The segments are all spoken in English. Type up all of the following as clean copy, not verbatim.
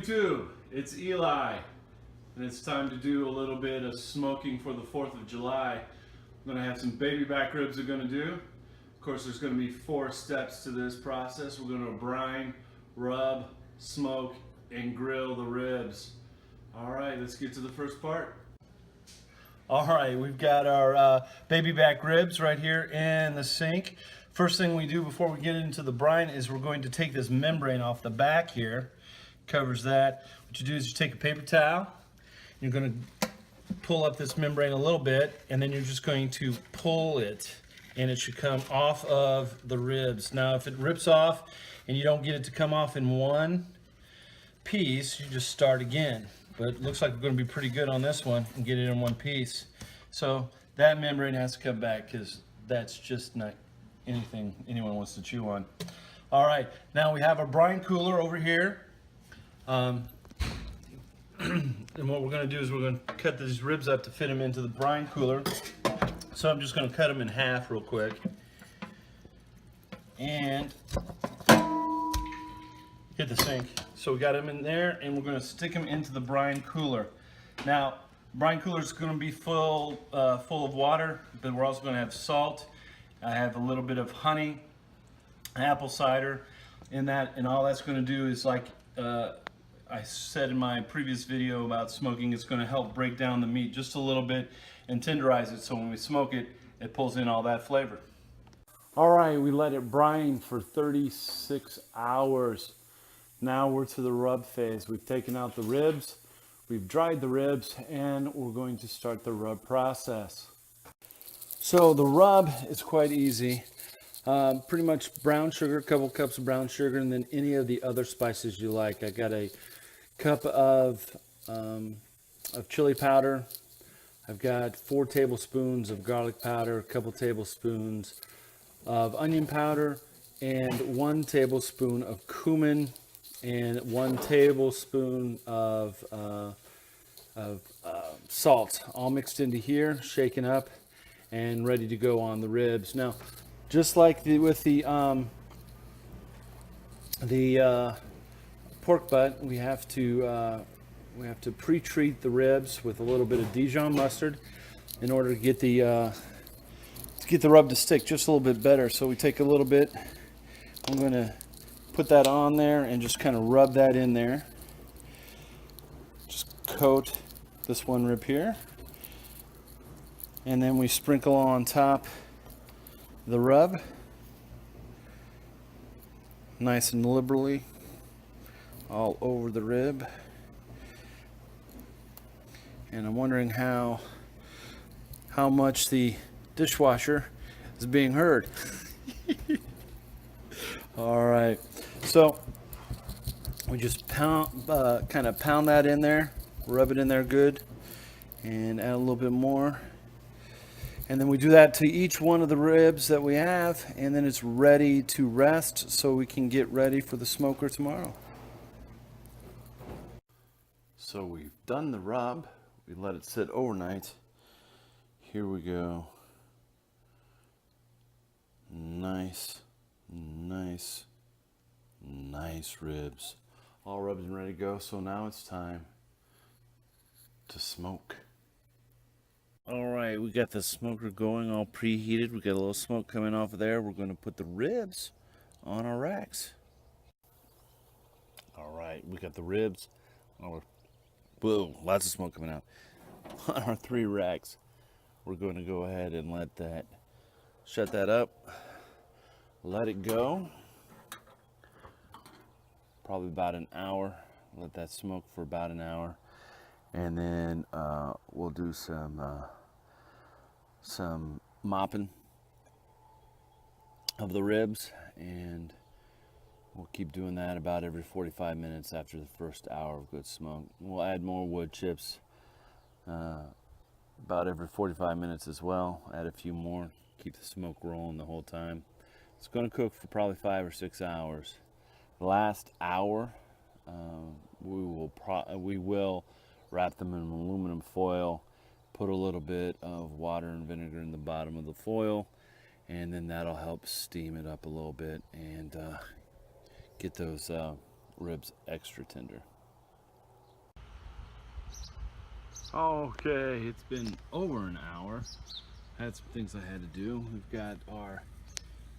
YouTube, it's Eli, and it's time to do a little bit of smoking for the 4th of July. I'm going to have some baby back ribs we're going to do. Of course, there's going to be 4 steps to this process. We're going to brine, rub, smoke, and grill the ribs. All right, let's get to the first part. All right, we've got our baby back ribs right here in the sink. First thing we do before we get into the brine is we're going to take this membrane off the back here. Covers that. What you do is you take a paper towel, you're going to pull up this membrane a little bit, and then you're just going to pull it, and it should come off of the ribs. Now if it rips off and you don't get it to come off in one piece, you just start again. But it looks like we're going to be pretty good on this one and get it in one piece. So that membrane has to come back because that's just not anything anyone wants to chew on. All right, now we have a brine cooler over here. And what we're going to do is we're going to cut these ribs up to fit them into the brine cooler. So I'm just going to cut them in half real quick. And hit the sink. So we got them in there, and we're going to stick them into the brine cooler. Now, brine cooler is going to be full of water, but we're also going to have salt. I have a little bit of honey, apple cider in that, and all that's going to do is, like I said in my previous video about smoking, it's going to help break down the meat just a little bit and tenderize it, so when we smoke it, it pulls in all that flavor. All right, we let it brine for 36 hours. Now we're to the rub phase. We've taken out the ribs, we've dried the ribs, and we're going to start the rub process. So the rub is quite easy. Pretty much brown sugar, a couple cups of brown sugar, and then any of the other spices you like. I got a cup of chili powder. I've got 4 tablespoons of garlic powder, a couple tablespoons of onion powder, and 1 tablespoon of cumin, and 1 tablespoon of salt, all mixed into here, shaken up, and ready to go on the ribs. Now, just like with the pork butt, we have to pre-treat the ribs with a little bit of Dijon mustard in order to get the rub to stick just a little bit better. So we take a little bit. I'm going to put that on there and just kind of rub that in there. Just coat this one rib here, and then we sprinkle on top the rub nice and liberally all over the rib. And I'm wondering how much the dishwasher is being heard. All right, so we just kind of pound that in there, rub it in there good, and add a little bit more. And then we do that to each one of the ribs that we have, and then it's ready to rest so we can get ready for the smoker tomorrow. So we've done the rub. We let it sit overnight. Here we go. Nice ribs. All rubbed and ready to go. So now it's time to smoke. All right, we got the smoker going, all preheated. We got a little smoke coming off of there. We're going to put the ribs on our racks. All right, we got the ribs. Whoa, lots of smoke coming out. On our 3 racks, we're going to go ahead and shut that up, let it go. Probably about an hour. Let that smoke for about an hour, and then we'll do some mopping of the ribs, and we'll keep doing that about every 45 minutes after the first hour of good smoke. We'll add more wood chips about every 45 minutes as well. Add a few more, keep the smoke rolling the whole time. It's going to cook for probably 5 or 6 hours. The last hour, we will wrap them in aluminum foil, put a little bit of water and vinegar in the bottom of the foil, and then that'll help steam it up a little bit and get those ribs extra tender. Okay, it's been over an hour. Had some things I had to do. We've got our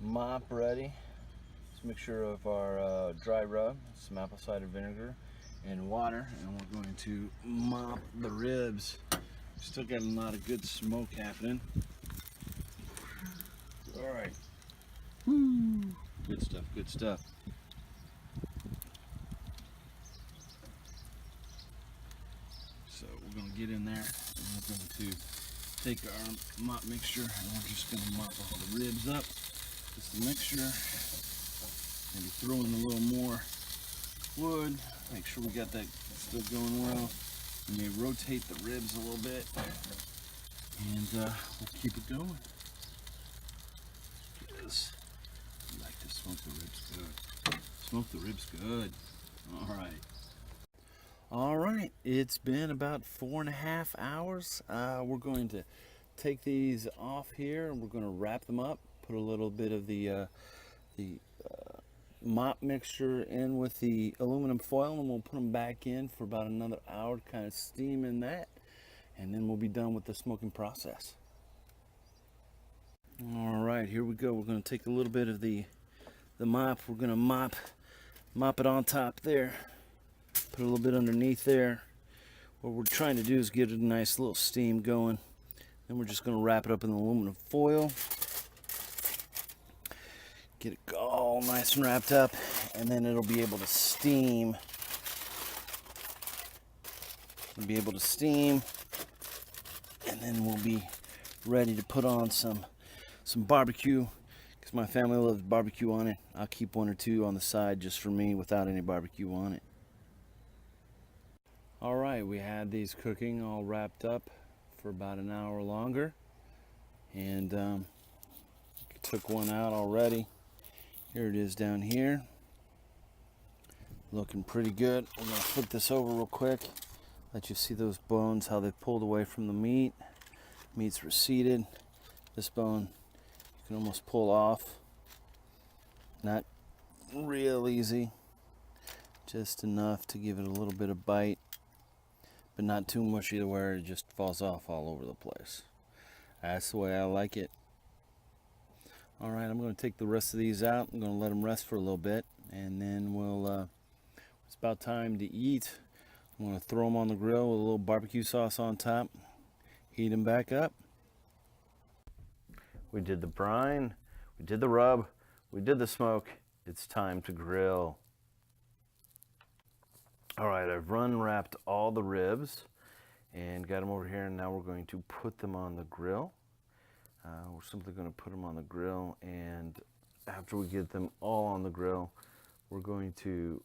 mop ready. It's a mixture of our dry rub, some apple cider vinegar, and water, and we're going to mop the ribs. Still got a lot of good smoke happening. All right. Woo. Good stuff, good stuff. So we're going to get in there, and we're going to take our mop mixture, and we're just going to mop all the ribs up. Just a mixture. Maybe throw in a little more wood. Make sure we got that still going well. We may rotate the ribs a little bit, and we'll keep it going. Because we like to smoke the ribs good. Smoke the ribs good. All right. All right, it's been about 4.5 hours. We're going to take these off here, and we're going to wrap them up. Put a little bit of the mop mixture in with the aluminum foil, and we'll put them back in for about another hour to kind of steam in that, and then we'll be done with the smoking process. All right, here we go. We're going to take a little bit of the mop. We're going to mop it on top there. Put a little bit underneath there. What we're trying to do is get a nice little steam going. Then we're just going to wrap it up in the aluminum foil. Get it all nice and wrapped up, and then it'll be able to steam. It'll be able to steam, and then we'll be ready to put on some barbecue, because my family loves barbecue on it. I'll keep 1 or 2 on the side just for me without any barbecue on it. All right, we had these cooking all wrapped up for about an hour longer, and took one out already. Here it is down here, looking pretty good. We're gonna flip this over real quick, let you see those bones, how they pulled away from the meat. Meat's receded. This bone you can almost pull off. Not real easy, just enough to give it a little bit of bite, but not too mushy to where it just falls off all over the place. That's the way I like it. All right, I'm going to take the rest of these out. I'm going to let them rest for a little bit, and then it's about time to eat. I'm going to throw them on the grill with a little barbecue sauce on top, heat them back up. We did the brine, we did the rub, we did the smoke. It's time to grill. All right, I've wrapped all the ribs and got them over here, and now we're going to put them on the grill. We're simply going to put them on the grill, and after we get them all on the grill, we're going to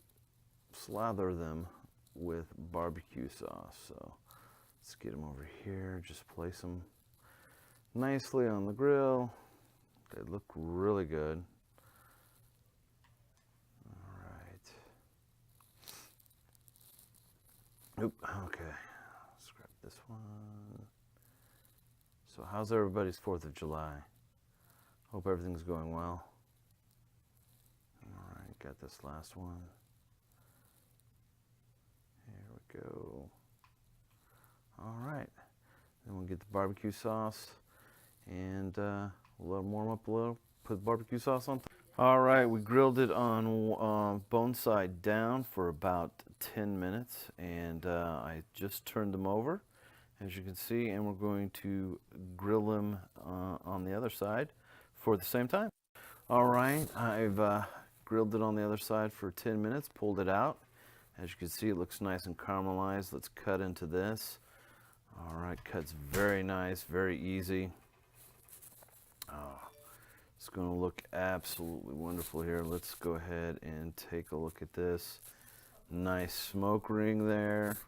slather them with barbecue sauce. So let's get them over here, just place them nicely on the grill. They look really good. All right. Oop, okay. Let's grab this one. So how's everybody's 4th of July? Hope everything's going well. All right, got this last one. Here we go. All right, then we'll get the barbecue sauce, and we'll let them warm up a little, put the barbecue sauce on top. All right, we grilled it on bone side down for about 10 minutes, and I just turned them over, as you can see, and we're going to grill them on the other side for the same time. All right, I've grilled it on the other side for 10 minutes, pulled it out. As you can see, it looks nice and caramelized. Let's cut into this. All right, cuts very nice, very easy. It's going to look absolutely wonderful here. Let's go ahead and take a look at this. Nice smoke ring there.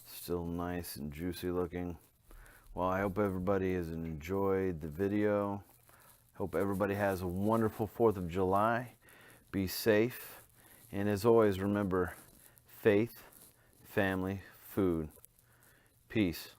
Still nice and juicy looking. Well, I hope everybody has enjoyed the video. Hope everybody has a wonderful 4th of July. Be safe. And as always, remember, faith, family, food. Peace.